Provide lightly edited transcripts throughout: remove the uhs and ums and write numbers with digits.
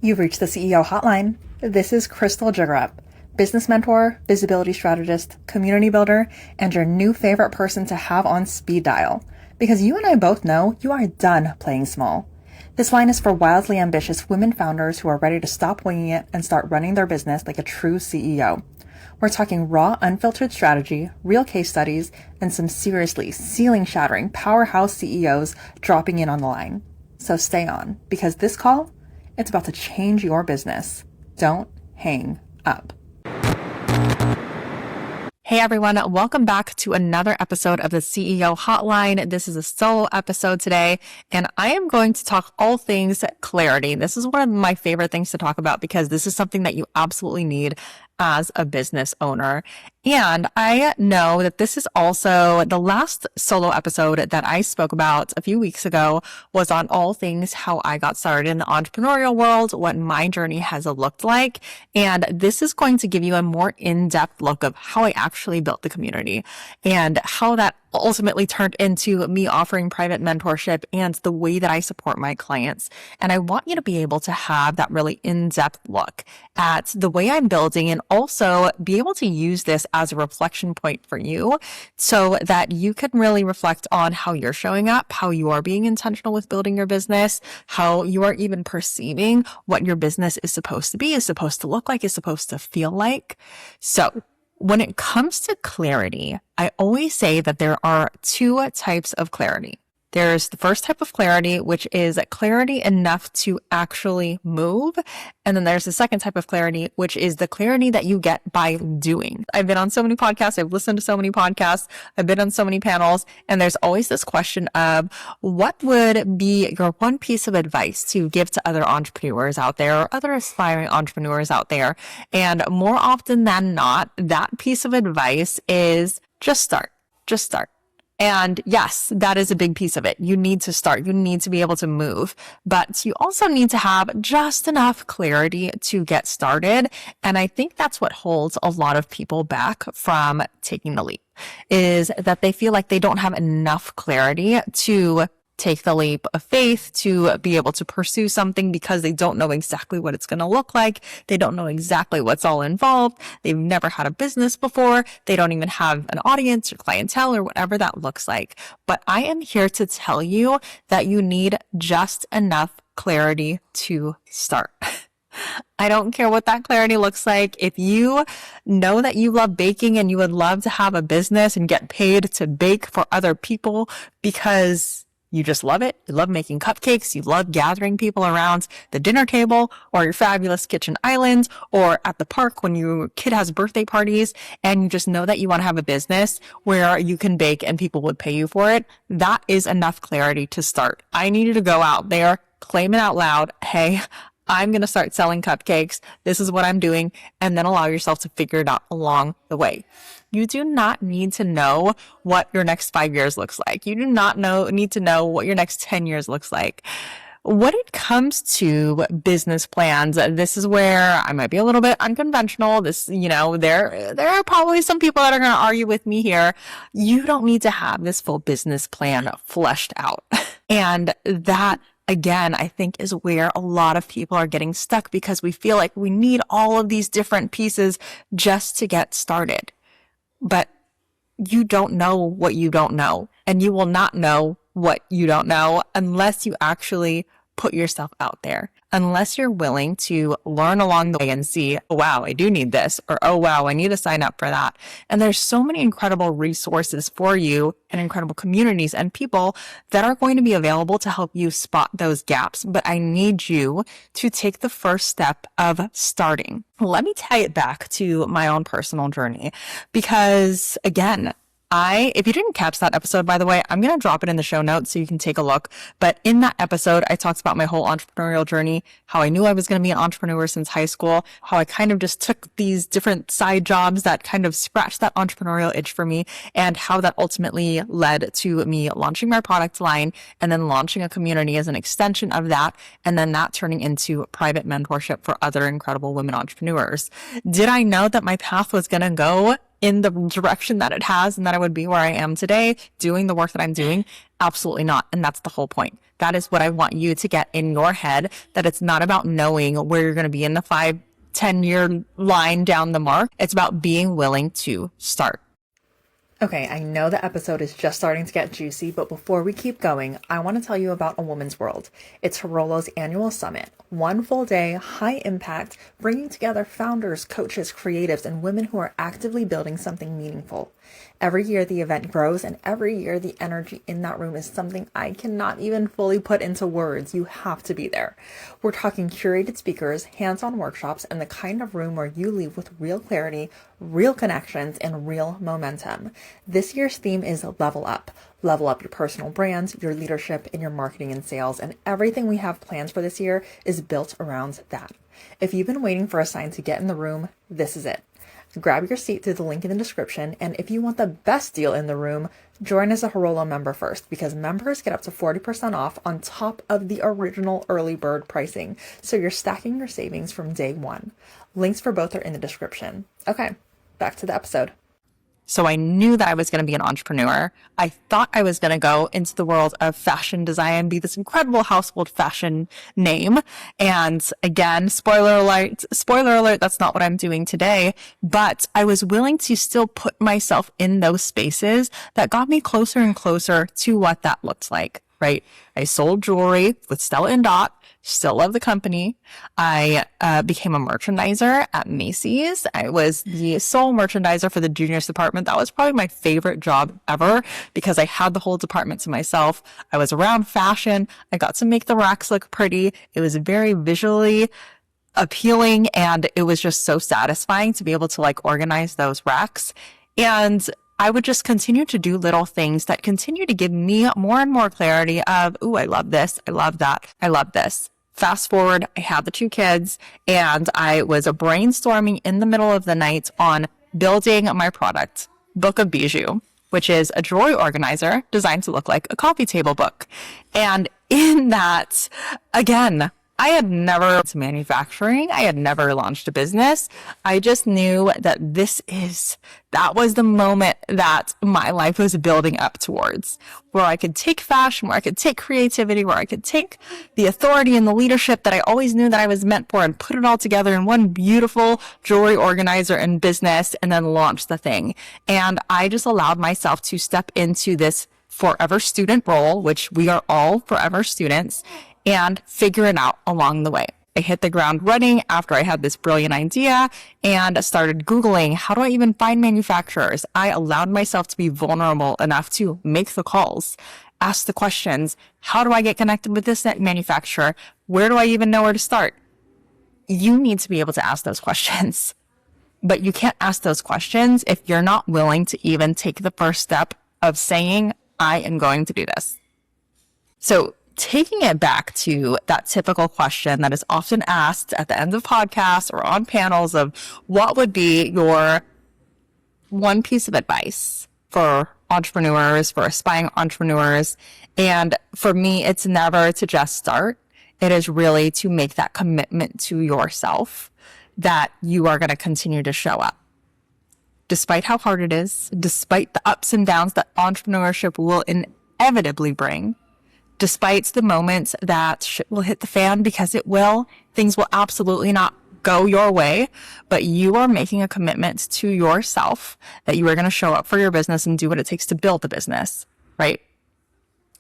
You've reached the CEO Hotline. This is Krystal Jugarap, business mentor, visibility strategist, community builder, and your new favorite person to have on speed dial. Because you and I both know you are done playing small. This line is for wildly ambitious women founders who are ready to stop winging it and start running their business like a true CEO. We're talking raw, unfiltered strategy, real case studies, and some seriously ceiling-shattering powerhouse CEOs dropping in on the line. So stay on, because this call, it's about to change your business. Don't hang up. Hey everyone, welcome back to another episode of the CEO Hotline. This is a solo episode today, and I am going to talk all things clarity. This is one of my favorite things to talk about because this is something that you absolutely need as a business owner. And I know that this is also the last solo episode that I spoke about a few weeks ago was on all things how I got started in the entrepreneurial world, what my journey has looked like. And this is going to give you a more in-depth look of how I actually built the community and how that ultimately turned into me offering private mentorship and the way that I support my clients. And I want you to be able to have that really in-depth look at the way I'm building and also be able to use this as a reflection point for you so that you can really reflect on how you're showing up, how you are being intentional with building your business, how you are even perceiving what your business is supposed to be, is supposed to look like, is supposed to feel like. So when it comes to clarity, I always say that there are two types of clarity. There's the first type of clarity, which is clarity enough to actually move. And then there's the second type of clarity, which is the clarity that you get by doing. I've been on so many podcasts. I've listened to so many podcasts. I've been on so many panels. And there's always this question of what would be your one piece of advice to give to other entrepreneurs out there or other aspiring entrepreneurs out there? And more often than not, that piece of advice is just start. Just start. And yes, that is a big piece of it. You need to start. You need to be able to move, but you also need to have just enough clarity to get started. And I think that's what holds a lot of people back from taking the leap, is that they feel like they don't have enough clarity to take the leap of faith, to be able to pursue something because they don't know exactly what it's going to look like. They don't know exactly what's all involved. They've never had a business before. They don't even have an audience or clientele or whatever that looks like. But I am here to tell you that you need just enough clarity to start. I don't care what that clarity looks like. If you know that you love baking and you would love to have a business and get paid to bake for other people because you just love it. You love making cupcakes. You love gathering people around the dinner table or your fabulous kitchen island or at the park when your kid has birthday parties and you just know that you want to have a business where you can bake and people would pay you for it. That is enough clarity to start. I need you to go out there, claim it out loud. Hey, I'm going to start selling cupcakes. This is what I'm doing. And then allow yourself to figure it out along the way. You do not need to know what your next 5 years looks like. You do not need to know what your next 10 years looks like. When it comes to business plans, this is where I might be a little bit unconventional. There are probably some people that are going to argue with me here. You don't need to have this full business plan fleshed out. And that, again, I think is where a lot of people are getting stuck because we feel like we need all of these different pieces just to get started. But you don't know what you don't know, and you will not know what you don't know unless you actually put yourself out there, unless you're willing to learn along the way and see, oh, wow, I do need this, or oh, wow, I need to sign up for that. And there's so many incredible resources for you and incredible communities and people that are going to be available to help you spot those gaps. But I need you to take the first step of starting. Let me tie it back to my own personal journey because, again, if you didn't catch that episode, by the way, I'm going to drop it in the show notes so you can take a look. But in that episode, I talked about my whole entrepreneurial journey, how I knew I was going to be an entrepreneur since high school, how I kind of just took these different side jobs that kind of scratched that entrepreneurial itch for me, and how that ultimately led to me launching my product line and then launching a community as an extension of that, and then that turning into private mentorship for other incredible women entrepreneurs. Did I know that my path was going to go in the direction that it has and that I would be where I am today doing the work that I'm doing? Absolutely not. And that's the whole point. That is what I want you to get in your head, that it's not about knowing where you're going to be in the 5-10 year line down the mark. It's about being willing to start. Okay, I know the episode is just starting to get juicy, but before we keep going, I want to tell you about A Woman's World. It's Herrolo's annual summit, one full day, high impact, bringing together founders, coaches, creatives, and women who are actively building something meaningful. Every year the event grows, and every year the energy in that room is something I cannot even fully put into words. You have to be there. We're talking curated speakers, hands-on workshops, and the kind of room where you leave with real clarity, real connections, and real momentum. This year's theme is Level Up. Level up your personal brands, your leadership, and your marketing and sales, and everything we have planned for this year is built around that. If you've been waiting for a sign to get in the room, this is it. Grab your seat through the link in the description, and if you want the best deal in the room, join as a Herrolo member first, because members get up to 40% off on top of the original early bird pricing, so you're stacking your savings from day one. Links for both are in the description. Okay, back to the episode. So I knew that I was going to be an entrepreneur. I thought I was going to go into the world of fashion design, be this incredible household fashion name. And again, spoiler alert, that's not what I'm doing today. But I was willing to still put myself in those spaces that got me closer and closer to what that looked like, right? I sold jewelry with Stella and Dot. Still love the company. I became a merchandiser at Macy's. I was the sole merchandiser for the juniors department. That was probably my favorite job ever because I had the whole department to myself. I was around fashion. I got to make the racks look pretty. It was very visually appealing, and it was just so satisfying to be able to like organize those racks. And I would just continue to do little things that continue to give me more and more clarity of, ooh, I love this. I love that. I love this. Fast forward, I had the 2 kids, and I was brainstorming in the middle of the night on building my product, Book of Bijou, which is a jewelry organizer designed to look like a coffee table book. And in that, again, I had never to manufacturing. I had never launched a business. I just knew that that was the moment that my life was building up towards, where I could take fashion, where I could take creativity, where I could take the authority and the leadership that I always knew that I was meant for and put it all together in one beautiful jewelry organizer and business, and then launch the thing. And I just allowed myself to step into this forever student role, which we are all forever students, and figure it out along the way. I hit the ground running after I had this brilliant idea and started Googling, how do I even find manufacturers? I allowed myself to be vulnerable enough to make the calls, ask the questions. How do I get connected with this manufacturer? Where do I even know where to start? You need to be able to ask those questions, but you can't ask those questions if you're not willing to even take the first step of saying, I am going to do this. So taking it back to that typical question that is often asked at the end of podcasts or on panels of what would be your one piece of advice for entrepreneurs, for aspiring entrepreneurs. And for me, it's never to just start. It is really to make that commitment to yourself that you are going to continue to show up. Despite how hard it is, despite the ups and downs that entrepreneurship will inevitably bring, despite the moments that shit will hit the fan, because it will, things will absolutely not go your way, but you are making a commitment to yourself that you are going to show up for your business and do what it takes to build the business, right?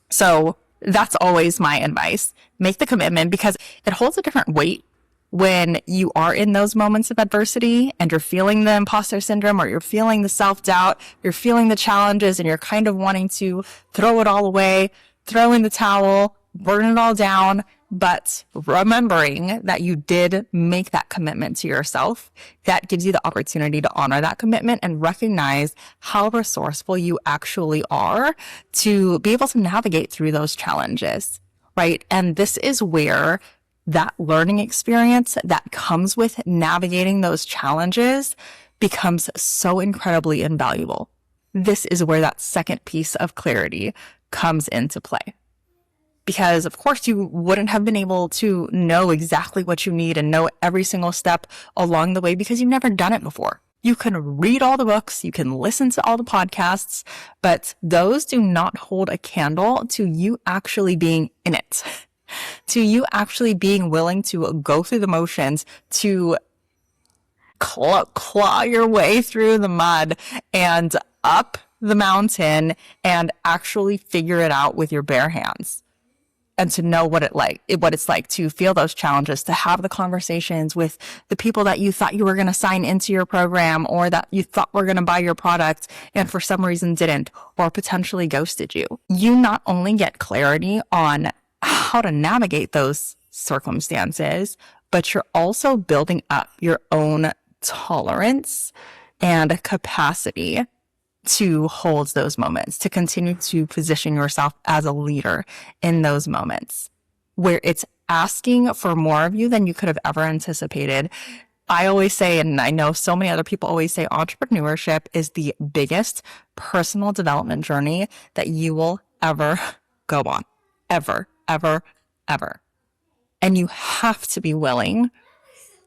So that's always my advice. Make the commitment, because it holds a different weight when you are in those moments of adversity and you're feeling the imposter syndrome, or you're feeling the self-doubt, you're feeling the challenges, and you're kind of wanting to throw it all away, throw in the towel, burn it all down. But remembering that you did make that commitment to yourself, that gives you the opportunity to honor that commitment and recognize how resourceful you actually are to be able to navigate through those challenges, right? And this is where that learning experience that comes with navigating those challenges becomes so incredibly invaluable. This is where that second piece of clarity comes into play. Because of course you wouldn't have been able to know exactly what you need and know every single step along the way because you've never done it before. You can read all the books, you can listen to all the podcasts, but those do not hold a candle to you actually being in it, to you actually being willing to go through the motions, to claw your way through the mud and up the mountain and actually figure it out with your bare hands. And to know what it's like to feel those challenges, to have the conversations with the people that you thought you were going to sign into your program or that you thought were going to buy your product and for some reason didn't, or potentially ghosted you. You not only get clarity on how to navigate those circumstances, but you're also building up your own tolerance and capacity to hold those moments, to continue to position yourself as a leader in those moments where it's asking for more of you than you could have ever anticipated. I always say, and I know so many other people always say, entrepreneurship is the biggest personal development journey that you will ever go on. Ever, ever, ever. And you have to be willing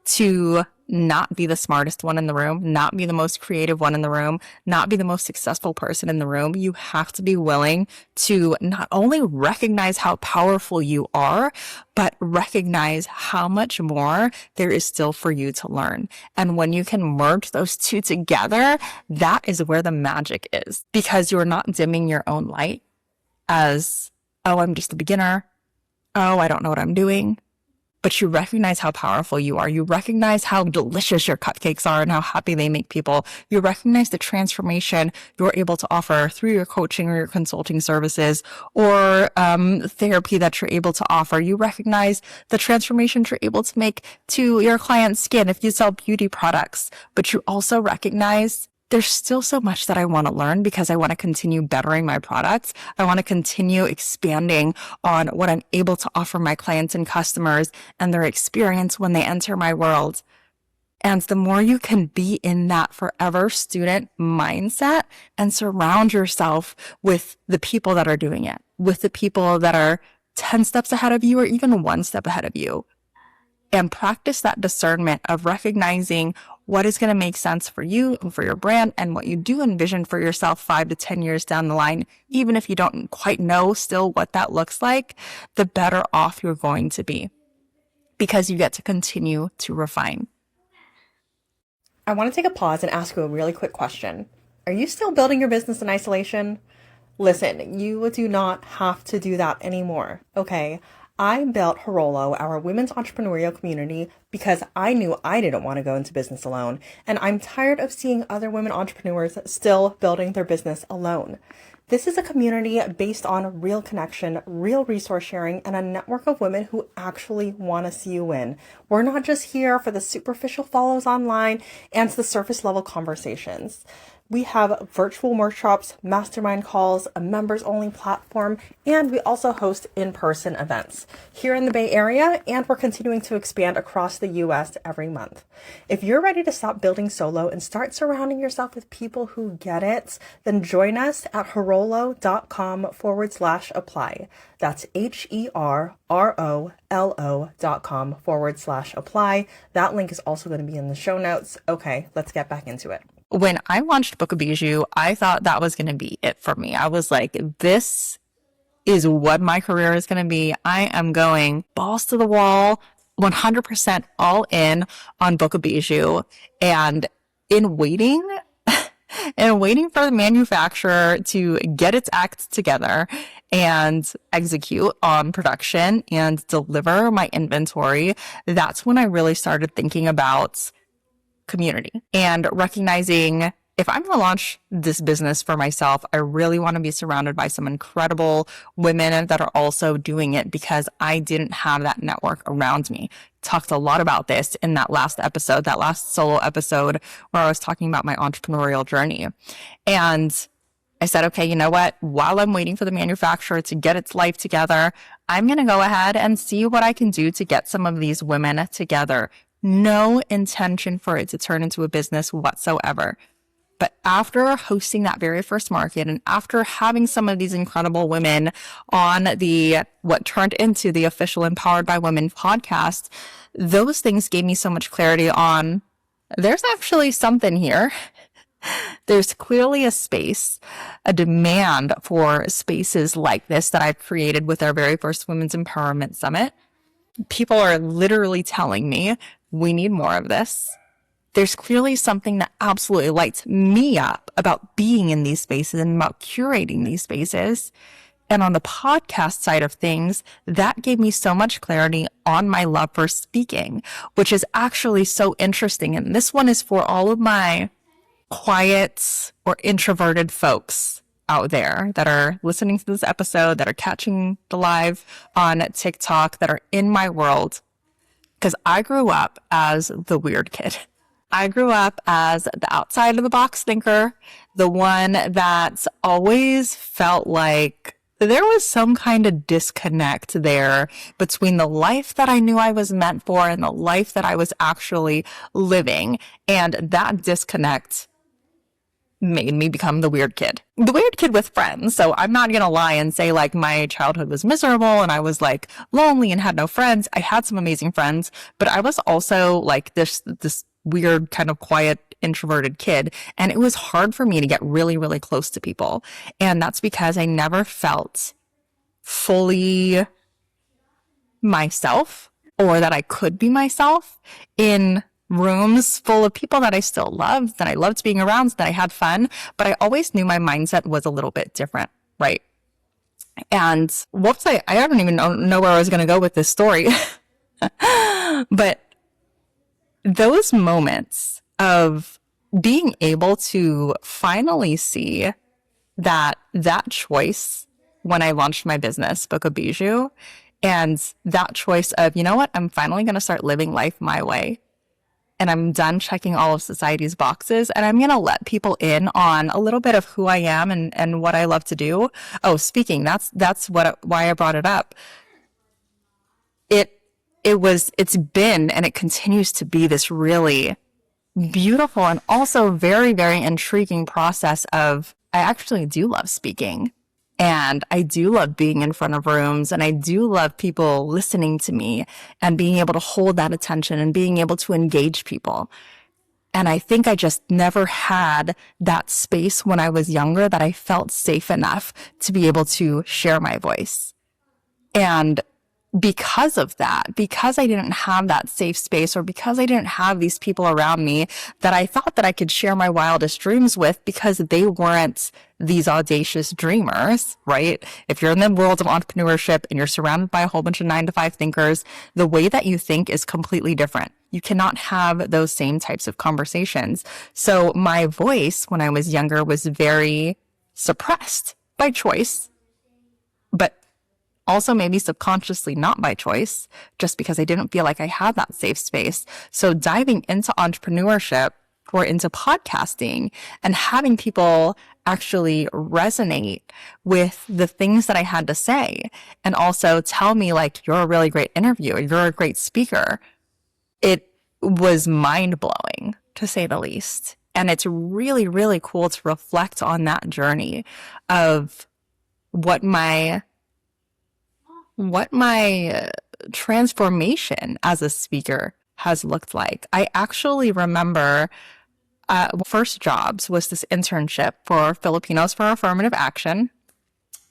to not be the smartest one in the room, not be the most creative one in the room, not be the most successful person in the room. You have to be willing to not only recognize how powerful you are, but recognize how much more there is still for you to learn. And when you can merge those two together, that is where the magic is, because you're not dimming your own light as, oh, I'm just a beginner. Oh, I don't know what I'm doing. But you recognize how powerful you are. You recognize how delicious your cupcakes are and how happy they make people. You recognize the transformation you're able to offer through your coaching or your consulting services or therapy that you're able to offer. You recognize the transformations you're able to make to your client's skin if you sell beauty products. But you also recognize there's still so much that I want to learn because I want to continue bettering my products. I want to continue expanding on what I'm able to offer my clients and customers and their experience when they enter my world. And the more you can be in that forever student mindset and surround yourself with the people that are doing it, with the people that are 10 steps ahead of you or even one step ahead of you, and practice that discernment of recognizing what is going to make sense for you and for your brand and what you do envision for yourself 5 to 10 years down the line. Even if you don't quite know still what that looks like, the better off you're going to be because you get to continue to refine. I want to take a pause and ask you a really quick question. Are you still building your business in isolation? Listen, you do not have to do that anymore, okay? I built Herrolo, our women's entrepreneurial community, because I knew I didn't want to go into business alone. And I'm tired of seeing other women entrepreneurs still building their business alone. This is a community based on real connection, real resource sharing, and a network of women who actually want to see you win. We're not just here for the superficial follows online and the surface level conversations. We have virtual workshops, mastermind calls, a members only platform, and we also host in-person events here in the Bay Area, and we're continuing to expand across the US every month. If you're ready to stop building solo and start surrounding yourself with people who get it, then join us at herrolo.com/apply. That's HERROLO.com/apply. That link is also going to be in the show notes. Okay, let's get back into it. When I launched Book of Bijou, I thought that was going to be it for me. I was like, this is what my career is going to be. I am going balls to the wall, 100% all in on Book of Bijou. And in waiting for the manufacturer to get its act together and execute on production and deliver my inventory, that's when I really started thinking about community and recognizing if I'm going to launch this business for myself, I really want to be surrounded by some incredible women that are also doing it because I didn't have that network around me. Talked a lot about this in that last episode, that last solo episode where I was talking about my entrepreneurial journey. And I said, okay, you know what? While I'm waiting for the manufacturer to get its life together, I'm going to go ahead and see what I can do to get some of these women together. No intention for it to turn into a business whatsoever. But after hosting that very first market and after having some of these incredible women on what turned into the official Empowered by Women podcast, those things gave me so much clarity on, there's actually something here. There's clearly a space, a demand for spaces like this that I've created with our very first Women's Empowerment Summit. People are literally telling me we need more of this. There's clearly something that absolutely lights me up about being in these spaces and about curating these spaces. And on the podcast side of things, that gave me so much clarity on my love for speaking, which is actually so interesting. And this one is for all of my quiet or introverted folks out there that are listening to this episode, that are catching the live on TikTok, that are in my world. Because I grew up as the weird kid. I grew up as the outside of the box thinker, the one that always felt like there was some kind of disconnect there between the life that I knew I was meant for and the life that I was actually living. And that disconnect made me become the weird kid with friends. So I'm not going to lie and say like my childhood was miserable and I was like lonely and had no friends. I had some amazing friends, but I was also like this weird kind of quiet introverted kid. And it was hard for me to get really, really close to people. And that's because I never felt fully myself or that I could be myself in rooms full of people that I still loved, that I loved being around, that I had fun, but I always knew my mindset was a little bit different, right? And whoops, I don't even know where I was going to go with this story. But those moments of being able to finally see that choice when I launched my business, Book of Bijou, and that choice of, you know what, I'm finally going to start living life my way. And I'm done checking all of society's boxes, and I'm going to let people in on a little bit of who I am and what I love to do. Oh, speaking, that's why I brought it up. It's been, and it continues to be this really beautiful and also very, very intriguing process of, I actually do love speaking. And I do love being in front of rooms, and I do love people listening to me and being able to hold that attention and being able to engage people. And I think I just never had that space when I was younger that I felt safe enough to be able to share my voice. And because of that, because I didn't have that safe space, or because I didn't have these people around me that I thought that I could share my wildest dreams with, because they weren't these audacious dreamers, right? If you're in the world of entrepreneurship and you're surrounded by a whole bunch of 9-to-5 thinkers, the way that you think is completely different. You cannot have those same types of conversations. So my voice when I was younger was very suppressed by choice, but also maybe subconsciously not by choice, just because I didn't feel like I had that safe space. So diving into entrepreneurship or into podcasting and having people actually resonate with the things that I had to say, and also tell me like, you're a really great interviewer, you're a great speaker. It was mind blowing, to say the least. And it's really, really cool to reflect on that journey of what my transformation as a speaker has looked like. I actually remember first jobs was this internship for Filipinos for Affirmative Action.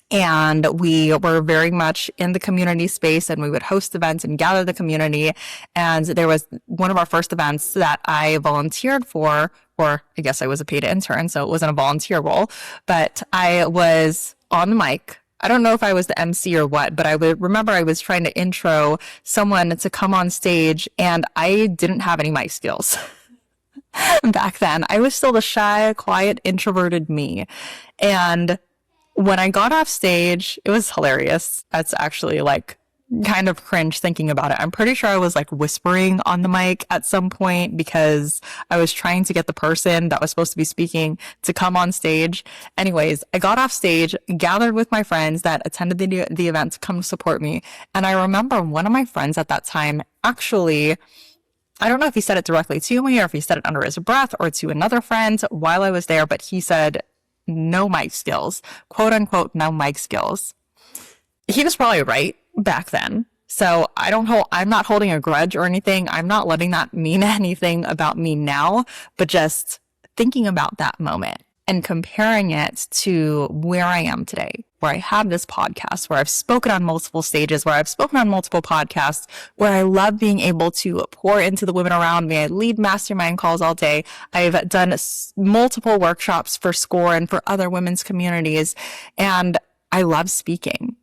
And we were very much in the community space, and we would host events and gather the community. And there was one of our first events that I volunteered for, or I guess I was a paid intern, so it wasn't a volunteer role, but I was on the mic. I don't know if I was the MC or what, but I would remember I was trying to intro someone to come on stage, and I didn't have any mic skills. Back then, I was still the shy, quiet, introverted me. And when I got off stage, it was hilarious. That's actually like kind of cringe thinking about it. I'm pretty sure I was like whispering on the mic at some point because I was trying to get the person that was supposed to be speaking to come on stage. Anyways, I got off stage, gathered with my friends that attended the event to come support me. And I remember one of my friends at that time, actually, I don't know if he said it directly to me or if he said it under his breath or to another friend while I was there, but he said, no mic skills, quote unquote, no mic skills. He was probably right back then. So I'm not holding a grudge or anything. I'm not letting that mean anything about me now, but just thinking about that moment and comparing it to where I am today, where I have this podcast, where I've spoken on multiple stages, where I've spoken on multiple podcasts, where I love being able to pour into the women around me. I lead mastermind calls all day. I've done multiple workshops for SCORE and for other women's communities, and I love speaking.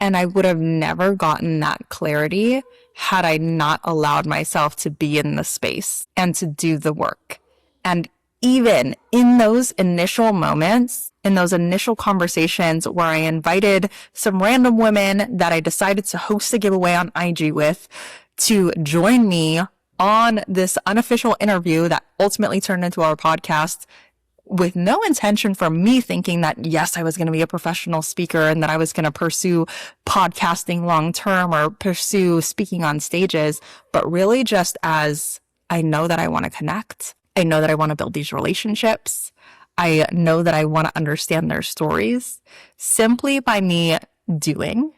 And I would have never gotten that clarity had I not allowed myself to be in the space and to do the work. And even in those initial moments, in those initial conversations where I invited some random women that I decided to host a giveaway on IG with to join me on this unofficial interview that ultimately turned into our podcast, with no intention from me thinking that, yes, I was going to be a professional speaker and that I was going to pursue podcasting long term or pursue speaking on stages, but really just as I know that I want to connect. I know that I want to build these relationships. I know that I want to understand their stories simply by me doing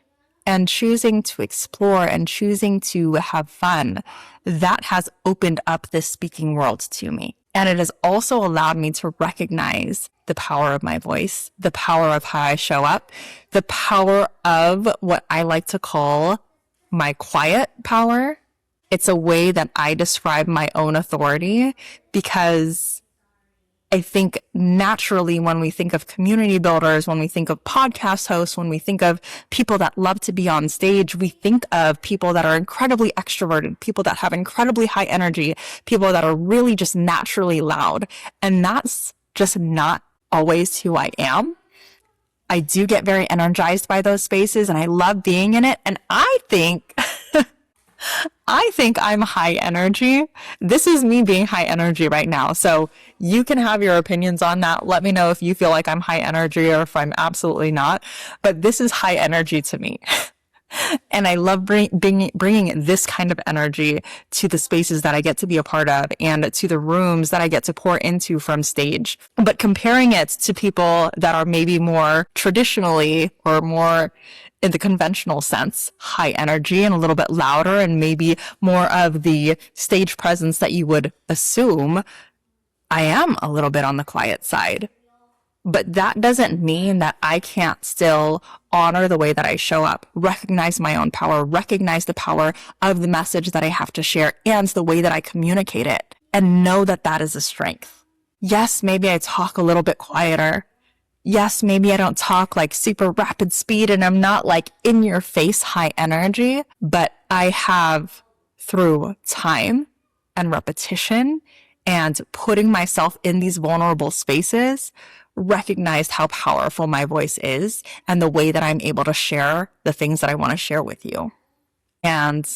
and choosing to explore and choosing to have fun. That has opened up this speaking world to me. And it has also allowed me to recognize the power of my voice, the power of how I show up, the power of what I like to call my quiet power. It's a way that I describe my own authority, because I think naturally when we think of community builders, when we think of podcast hosts, when we think of people that love to be on stage, we think of people that are incredibly extroverted, people that have incredibly high energy, people that are really just naturally loud. And that's just not always who I am. I do get very energized by those spaces and I love being in it. And I think I'm high energy. This is me being high energy right now. So you can have your opinions on that. Let me know if you feel like I'm high energy or if I'm absolutely not. But this is high energy to me. And I love bringing this kind of energy to the spaces that I get to be a part of and to the rooms that I get to pour into from stage. But comparing it to people that are maybe more traditionally or more in the conventional sense, high energy and a little bit louder and maybe more of the stage presence that you would assume, I am a little bit on the quiet side. But that doesn't mean that I can't still honor the way that I show up, recognize my own power, recognize the power of the message that I have to share and the way that I communicate it, and know that that is a strength. Yes, maybe I talk a little bit quieter. Yes, maybe I don't talk like super rapid speed and I'm not like in your face high energy, but I have, through time and repetition and putting myself in these vulnerable spaces, recognized how powerful my voice is and the way that I'm able to share the things that I want to share with you. And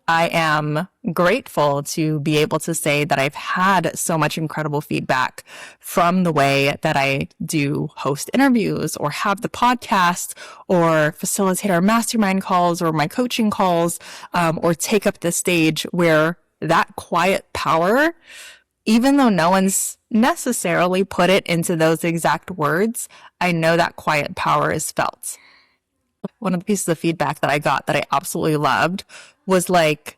I am grateful to be able to say that I've had so much incredible feedback from the way that I do host interviews or have the podcast or facilitate our mastermind calls or my coaching calls, or take up the stage, where that quiet power, even though no one's necessarily put it into those exact words, I know that quiet power is felt. One of the pieces of feedback that I got that I absolutely loved was like,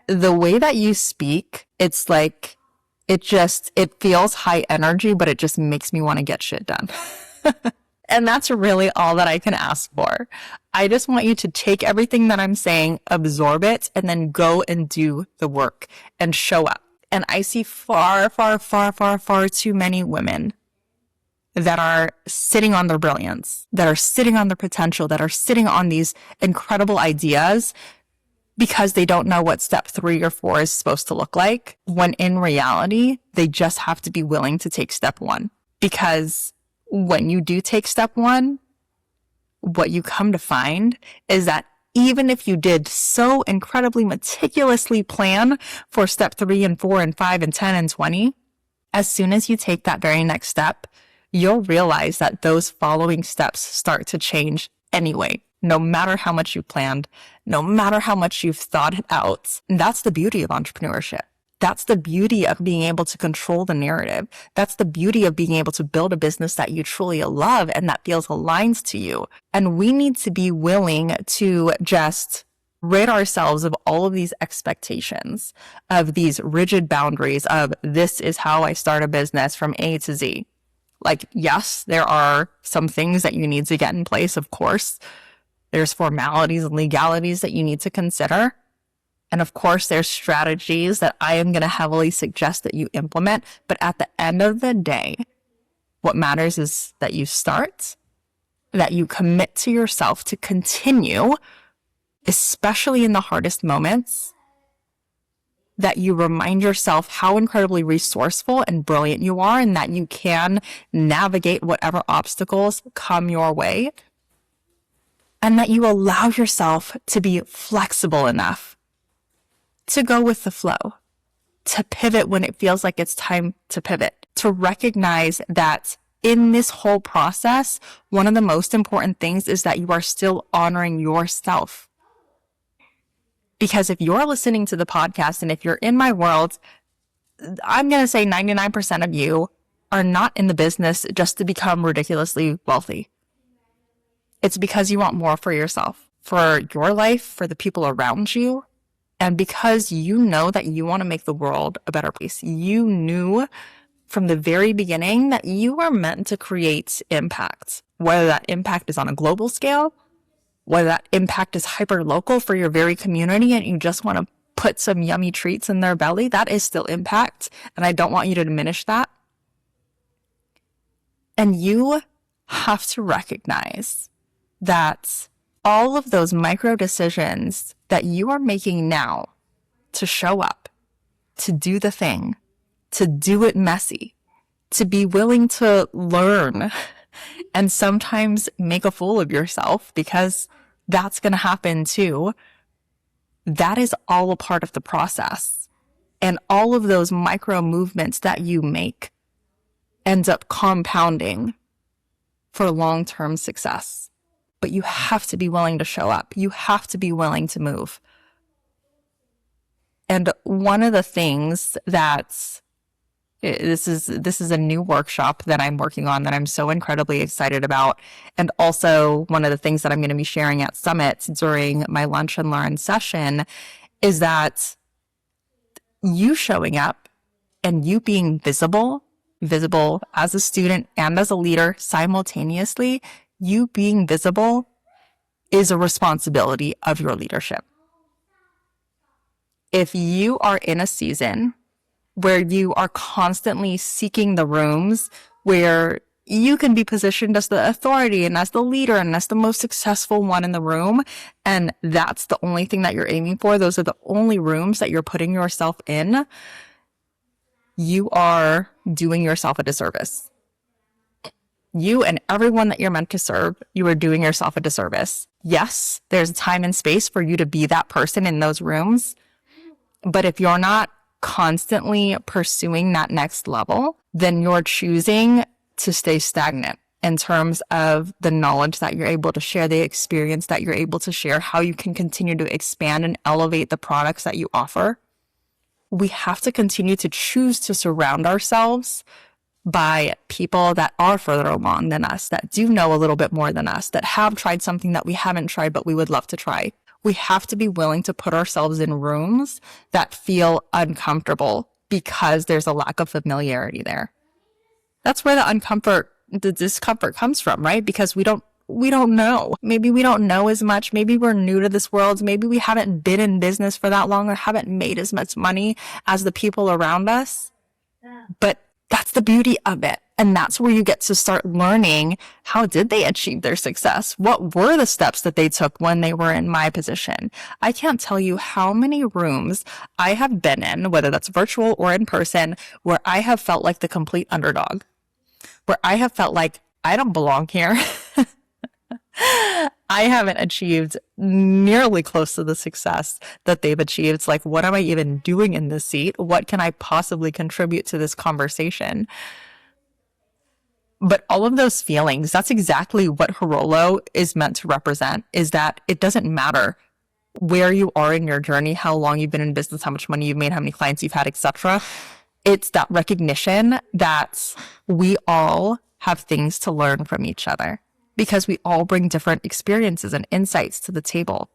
the way that you speak, it's like, it feels high energy, but it just makes me want to get shit done. And that's really all that I can ask for. I just want you to take everything that I'm saying, absorb it, and then go and do the work and show up. And I see far, far, far, far, far too many women that are sitting on their brilliance, that are sitting on their potential, that are sitting on these incredible ideas because they don't know what step 3 or 4 is supposed to look like, when in reality, they just have to be willing to take step 1. Because when you do take step 1, what you come to find is that even if you did so incredibly meticulously plan for step 3 and 4 and 5 and 10 and 20, as soon as you take that very next step, you'll realize that those following steps start to change anyway, no matter how much you planned, no matter how much you've thought it out. And that's the beauty of entrepreneurship. That's the beauty of being able to control the narrative. That's the beauty of being able to build a business that you truly love and that feels aligned to you. And we need to be willing to just rid ourselves of all of these expectations, of these rigid boundaries of this is how I start a business from A to Z. Like, yes, there are some things that you need to get in place, of course. There's formalities and legalities that you need to consider. And of course, there's strategies that I am going to heavily suggest that you implement. But at the end of the day, what matters is that you start, that you commit to yourself to continue, especially in the hardest moments, that you remind yourself how incredibly resourceful and brilliant you are and that you can navigate whatever obstacles come your way, and that you allow yourself to be flexible enough to go with the flow, to pivot when it feels like it's time to pivot, to recognize that in this whole process, one of the most important things is that you are still honoring yourself. Because if you're listening to the podcast and if you're in my world, I'm going to say 99% of you are not in the business just to become ridiculously wealthy. It's because you want more for yourself, for your life, for the people around you. And because you know that you want to make the world a better place. You knew from the very beginning that you are meant to create impact, whether that impact is on a global scale, whether that impact is hyper local for your very community and you just want to put some yummy treats in their belly, that is still impact. And I don't want you to diminish that. And you have to recognize that all of those micro decisions that you are making now to show up, to do the thing, to do it messy, to be willing to learn and sometimes make a fool of yourself, because that's going to happen too. That is all a part of the process. And all of those micro movements that you make ends up compounding for long-term success. But you have to be willing to show up. You have to be willing to move. And one of the things that's, this is a new workshop that I'm working on that I'm so incredibly excited about. And also one of the things that I'm going to be sharing at Summit during my Lunch and Learn session is that you showing up and you being visible as a student and as a leader simultaneously, you being visible is a responsibility of your leadership. If you are in a season where you are constantly seeking the rooms where you can be positioned as the authority and as the leader and as the most successful one in the room, and that's the only thing that you're aiming for, those are the only rooms that you're putting yourself in, you are doing yourself a disservice. You and everyone that you're meant to serve, you are doing yourself a disservice. Yes, there's time and space for you to be that person in those rooms. But if you're not constantly pursuing that next level, then you're choosing to stay stagnant in terms of the knowledge that you're able to share, the experience that you're able to share, how you can continue to expand and elevate the products that you offer. We have to continue to choose to surround ourselves by people that are further along than us, that do know a little bit more than us, that have tried something that we haven't tried, but we would love to try. We have to be willing to put ourselves in rooms that feel uncomfortable because there's a lack of familiarity there. That's where the discomfort comes from, right? Because we don't know. Maybe we don't know as much. Maybe we're new to this world. Maybe we haven't been in business for that long or haven't made as much money as the people around us. But that's the beauty of it. And that's where you get to start learning, how did they achieve their success? What were the steps that they took when they were in my position? I can't tell you how many rooms I have been in, whether that's virtual or in person, where I have felt like the complete underdog, where I have felt like I don't belong here. I haven't achieved nearly close to the success that they've achieved. It's like, what am I even doing in this seat? What can I possibly contribute to this conversation? But all of those feelings, that's exactly what Herrolo is meant to represent, is that it doesn't matter where you are in your journey, how long you've been in business, how much money you've made, how many clients you've had, etc. It's that recognition that we all have things to learn from each other because we all bring different experiences and insights to the table.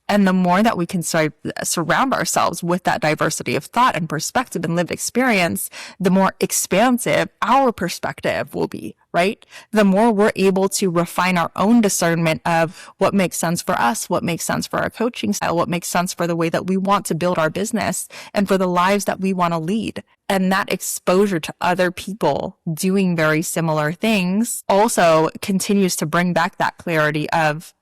And the more that we can surround ourselves with that diversity of thought and perspective and lived experience, the more expansive our perspective will be, right? The more we're able to refine our own discernment of what makes sense for us, what makes sense for our coaching style, what makes sense for the way that we want to build our business and for the lives that we want to lead. And that exposure to other people doing very similar things also continues to bring back that clarity of,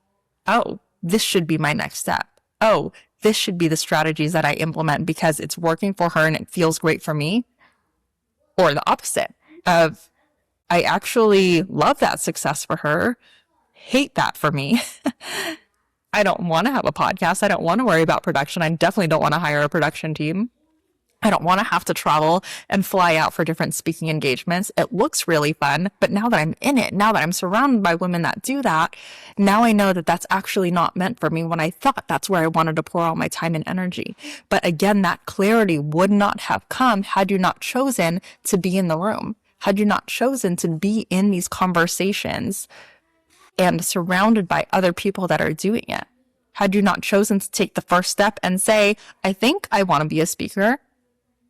oh, this should be my next step. Oh, this should be the strategies that I implement because it's working for her and it feels great for me. Or the opposite of, I actually love that success for her, hate that for me. I don't want to have a podcast. I don't want to worry about production. I definitely don't want to hire a production team. I don't want to have to travel and fly out for different speaking engagements. It looks really fun, but now that I'm in it, now that I'm surrounded by women that do that, now I know that that's actually not meant for me when I thought that's where I wanted to pour all my time and energy. But again, that clarity would not have come had you not chosen to be in the room, had you not chosen to be in these conversations and surrounded by other people that are doing it. Had you not chosen to take the first step and say, I think I want to be a speaker.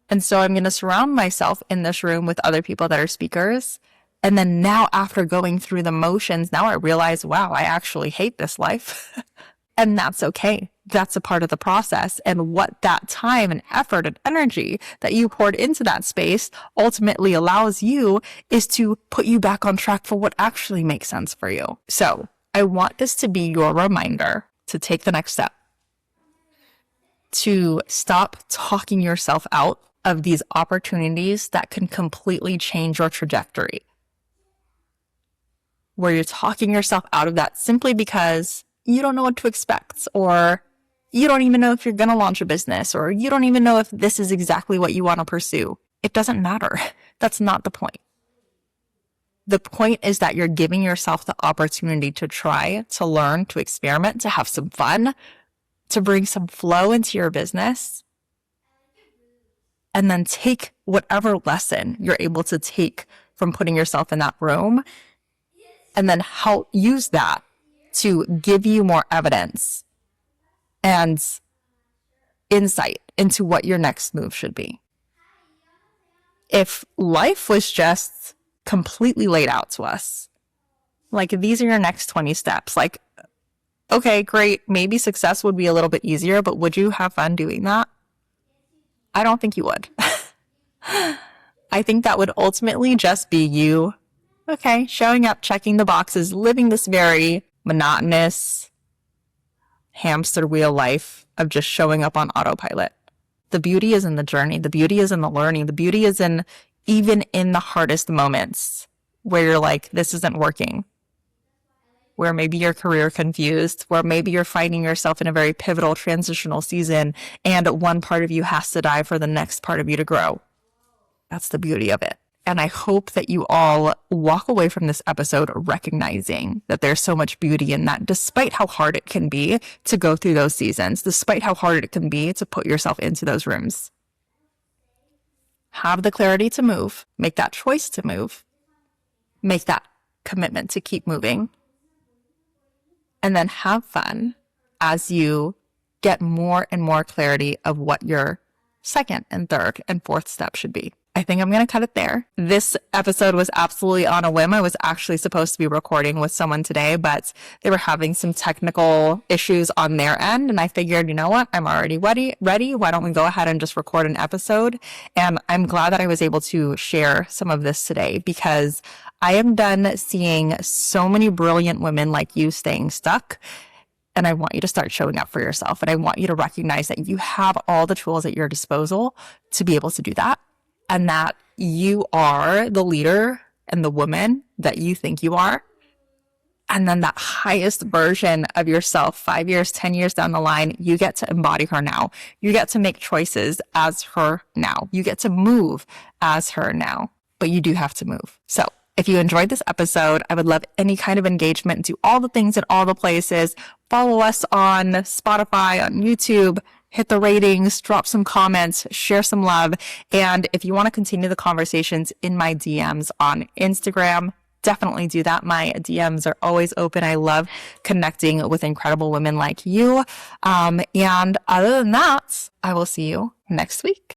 And so I'm going to surround myself in this room with other people that are speakers. And then now after going through the motions, now I realize, wow, I actually hate this life. And that's okay. That's a part of the process. And what that time and effort and energy that you poured into that space ultimately allows you is to put you back on track for what actually makes sense for you. So I want this to be your reminder to take the next step, to stop talking yourself out of these opportunities that can completely change your trajectory, where you're talking yourself out of that simply because you don't know what to expect, or you don't even know if you're going to launch a business, or you don't even know if this is exactly what you want to pursue. It doesn't matter. That's not the point. The point is that you're giving yourself the opportunity to try, to learn, to experiment, to have some fun, to bring some flow into your business, and then take whatever lesson you're able to take from putting yourself in that room, and then help use that to give you more evidence and insight into what your next move should be. If life was just completely laid out to us, like these are your next 20 steps, like, okay, great, maybe success would be a little bit easier, but would you have fun doing that? I don't think you would. I think that would ultimately just be you, okay, showing up, checking the boxes, living this very monotonous hamster wheel life of just showing up on autopilot. The beauty is in the journey. The beauty is in the learning. The beauty is in even in the hardest moments where you're like, this isn't working, where maybe your career confused, where maybe you're finding yourself in a very pivotal transitional season and one part of you has to die for the next part of you to grow. That's the beauty of it. And I hope that you all walk away from this episode recognizing that there's so much beauty in that, despite how hard it can be to go through those seasons, despite how hard it can be to put yourself into those rooms. Have the clarity to move, make that choice to move, make that commitment to keep moving, and then have fun as you get more and more clarity of what your second and third and fourth step should be. I think I'm going to cut it there. This episode was absolutely on a whim. I was actually supposed to be recording with someone today, but they were having some technical issues on their end. And I figured, you know what? I'm already ready. Why don't we go ahead and just record an episode? And I'm glad that I was able to share some of this today because I am done seeing so many brilliant women like you staying stuck. And I want you to start showing up for yourself. And I want you to recognize that you have all the tools at your disposal to be able to do that. And that you are the leader and the woman that you think you are. And then that highest version of yourself, 5 years, 10 years down the line, you get to embody her now. You get to make choices as her now. You get to move as her now. But you do have to move. So If you enjoyed this episode, I would love any kind of engagement. Do all the things in all the places. Follow us on Spotify, on YouTube, hit the ratings, drop some comments, share some love. And if you want to continue the conversations in my DMs on Instagram, definitely do that. My DMs are always open. I love connecting with incredible women like you. And other than that, I will see you next week.